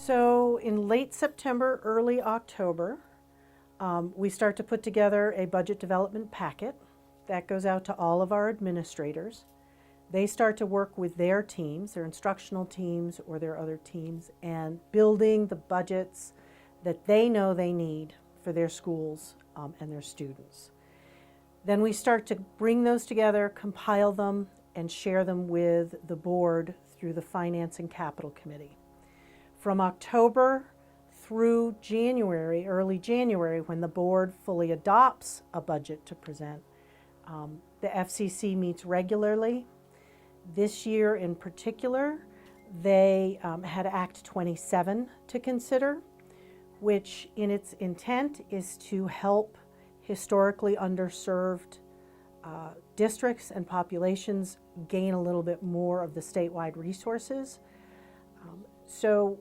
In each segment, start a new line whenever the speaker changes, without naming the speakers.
So in late September, early October, we start to put together a budget development packet that goes out to all of our administrators. They start to work with their teams, their instructional teams or their other teams, and building the budgets that they know they need for their schools and their students. Then we start to bring those together, compile them, and share them with the board through the Finance and Capital Committee. From October through January, early January, when the board fully adopts a budget to present, the FCC meets regularly. This year in particular, they had Act 27 to consider, which in its intent is to help historically underserved districts and populations gain a little bit more of the statewide resources. So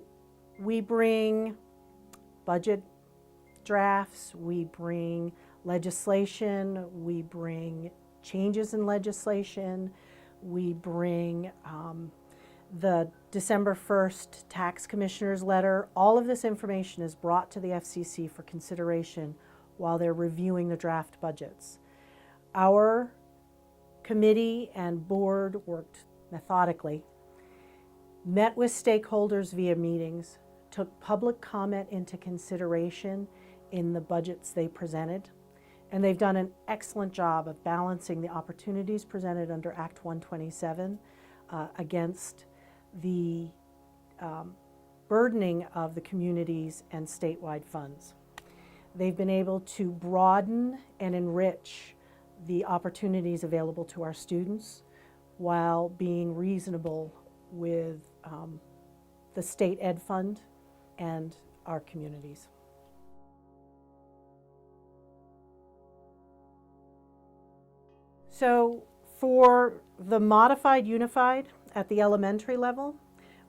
we bring budget drafts, we bring legislation, we bring changes in legislation, we bring the December 1st tax commissioner's letter. All of this information is brought to the FCC for consideration while they're reviewing the draft budgets. Our committee and board worked methodically, met with stakeholders via meetings, took public comment into consideration in the budgets they presented, and they've done an excellent job of balancing the opportunities presented under Act 127 against the burdening of the communities and statewide funds. They've been able to broaden and enrich the opportunities available to our students while being reasonable with the state ed fund and our communities. So for the modified unified at the elementary level,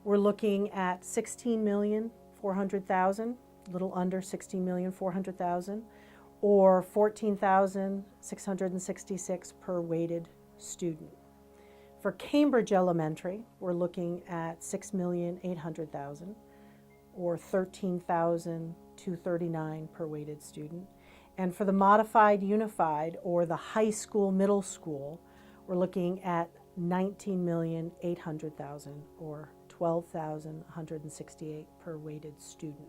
we're looking at $16,400,000, a little under $16,400,000, or $14,666 per weighted student. For Cambridge Elementary, we're looking at $6,800,000, or $13,239 per weighted student. And for the modified unified, or the high school, middle school, we're looking at $19,800,000, or $12,168 per weighted student.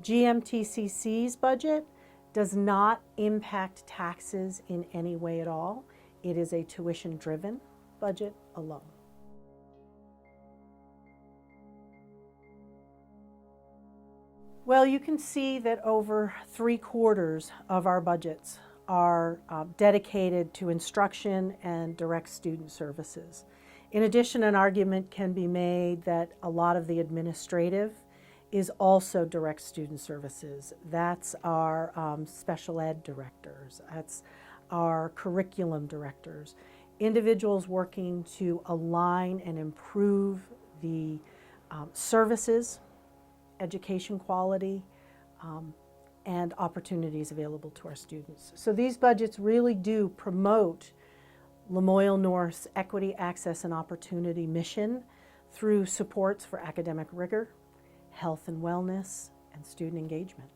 GMTCC's budget does not impact taxes in any way at all. It is a tuition-driven budget alone. Well, you can see that over 3/4 of our budgets are dedicated to instruction and direct student services. In addition, an argument can be made that a lot of the administrative is also direct student services. That's our special ed directors, that's our curriculum directors, individuals working to align and improve the services, education quality, and opportunities available to our students. So these budgets really do promote Lamoille North's equity, access, and opportunity mission through supports for academic rigor, health and wellness, and student engagement.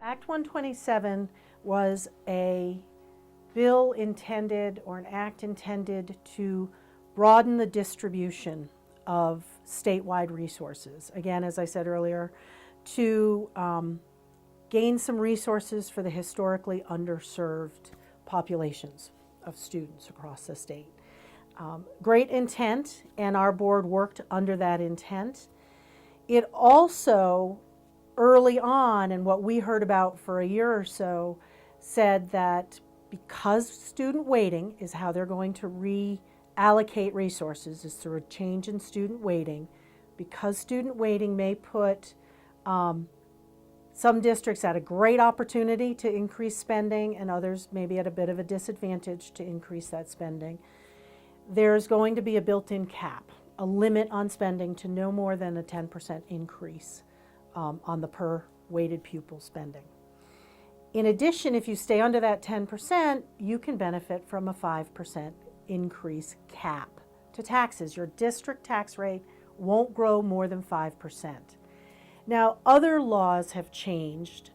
Act 127 was a bill intended, or an act intended, to broaden the distribution of statewide resources. Again, as I said earlier, to gain some resources for the historically underserved populations of students across the state. Great intent, and our board worked under that intent. It also, early on, and what we heard about for a year or so, said that because student weighting is how they're going to reallocate resources, is through a change in student weighting, because student weighting may put some districts at a great opportunity to increase spending and others maybe at a bit of a disadvantage to increase that spending, there's going to be a built-in cap, a limit on spending to no more than a 10% increase on the per weighted pupil spending. In addition, if you stay under that 10%, you can benefit from a 5% increase cap to taxes. Your district tax rate won't grow more than 5%. Now, other laws have changed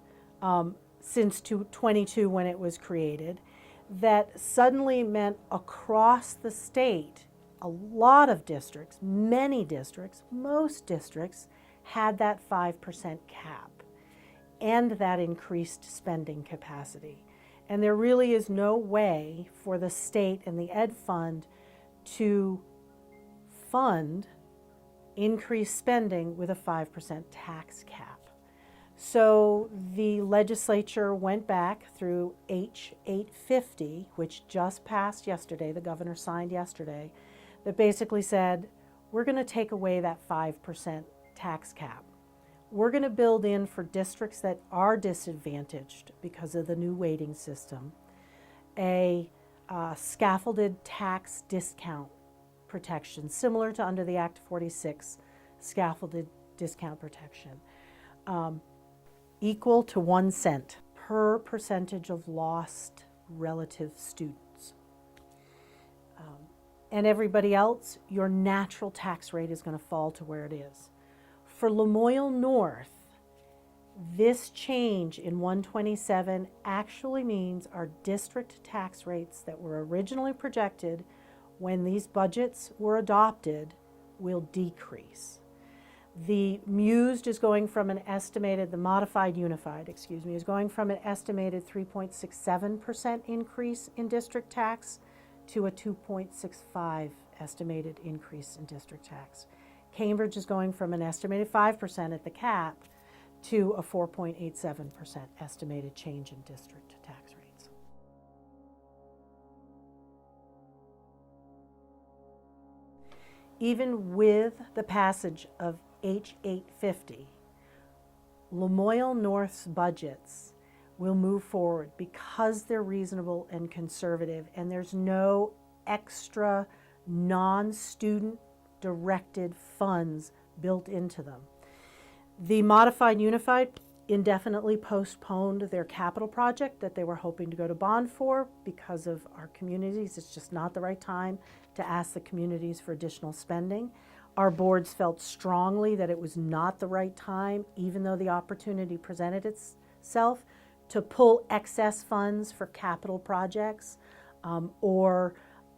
since 22 when it was created, that suddenly meant across the state, a lot of districts, many districts, most districts had that 5% cap and that increased spending capacity. And there really is no way for the state and the Ed Fund to fund increased spending with a 5% tax cap. So the legislature went back through H.850, which just passed yesterday, the governor signed yesterday, that basically said, we're going to take away that 5% tax cap. We're going to build in for districts that are disadvantaged because of the new weighting system, a scaffolded tax discount protection, similar to under the Act 46 scaffolded discount protection, equal to 1 cent per percentage of lost relative students. And everybody else, your natural tax rate is going to fall to where it is. For Lamoille North, this change in 127 actually means our district tax rates that were originally projected when these budgets were adopted will decrease. The MUUSD is going from an estimated, the modified unified, is going from an estimated 3.67% increase in district tax to a 2.65 estimated increase in district tax. Cambridge is going from an estimated 5% at the cap to a 4.87% estimated change in district tax rates. Even with the passage of H.850, Lamoille North's budgets will move forward because they're reasonable and conservative, and there's no extra non-student directed funds built into them. The modified unified indefinitely postponed their capital project that they were hoping to go to bond for because of our communities. It's just not the right time to ask the communities for additional spending. Our boards felt strongly that it was not the right time, even though the opportunity presented itself, to pull excess funds for capital projects or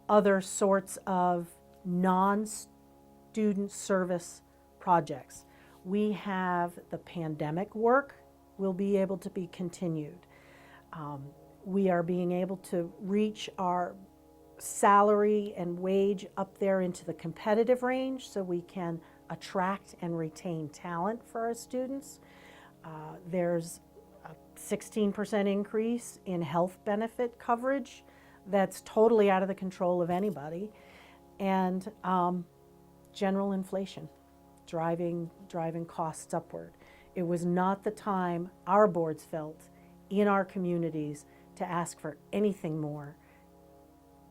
other sorts of non-student service projects. We have the pandemic work will be able to be continued. We are being able to reach our salary and wage up there into the competitive range so we can attract and retain talent for our students. There's a 16% increase in health benefit coverage that's totally out of the control of anybody, and general inflation driving costs upward. It was not the time our boards felt in our communities to ask for anything more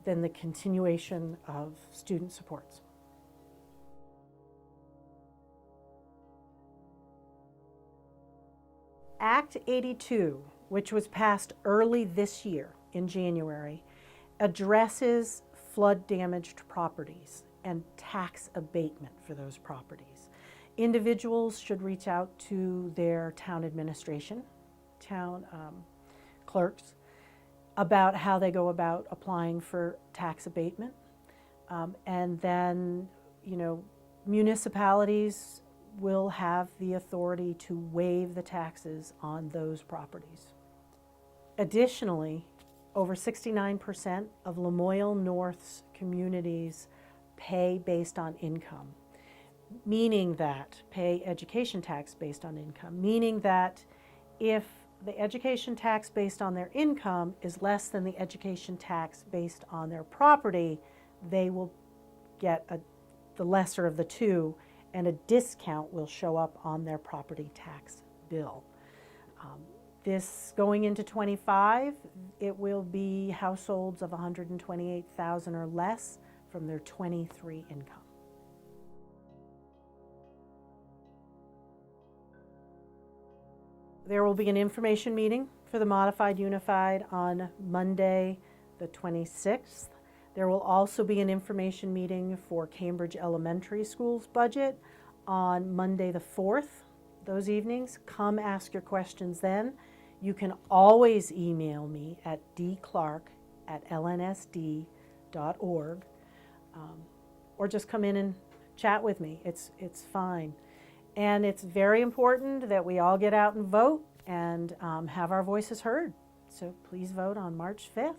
than the continuation of student supports. Act 82, which was passed early this year in January, addresses flood damaged properties and tax abatement for those properties. Individuals should reach out to their town administration, town clerks, about how they go about applying for tax abatement. And then, municipalities will have the authority to waive the taxes on those properties. Additionally, over 69% of Lamoille North's communities pay based on income, meaning that pay education tax based on income, meaning that if the education tax based on their income is less than the education tax based on their property, they will get the lesser of the two, and a discount will show up on their property tax bill. This going into 25, it will be households of 128,000 or less from their 23 income. There will be an information meeting for the modified unified on Monday, the 26th. There will also be an information meeting for Cambridge Elementary School's budget on Monday the 4th. Those evenings, come ask your questions then. You can always email me at dclark@lnsd.org, or just come in and chat with me. It's fine. And it's very important that we all get out and vote and have our voices heard. So please vote on March 5th.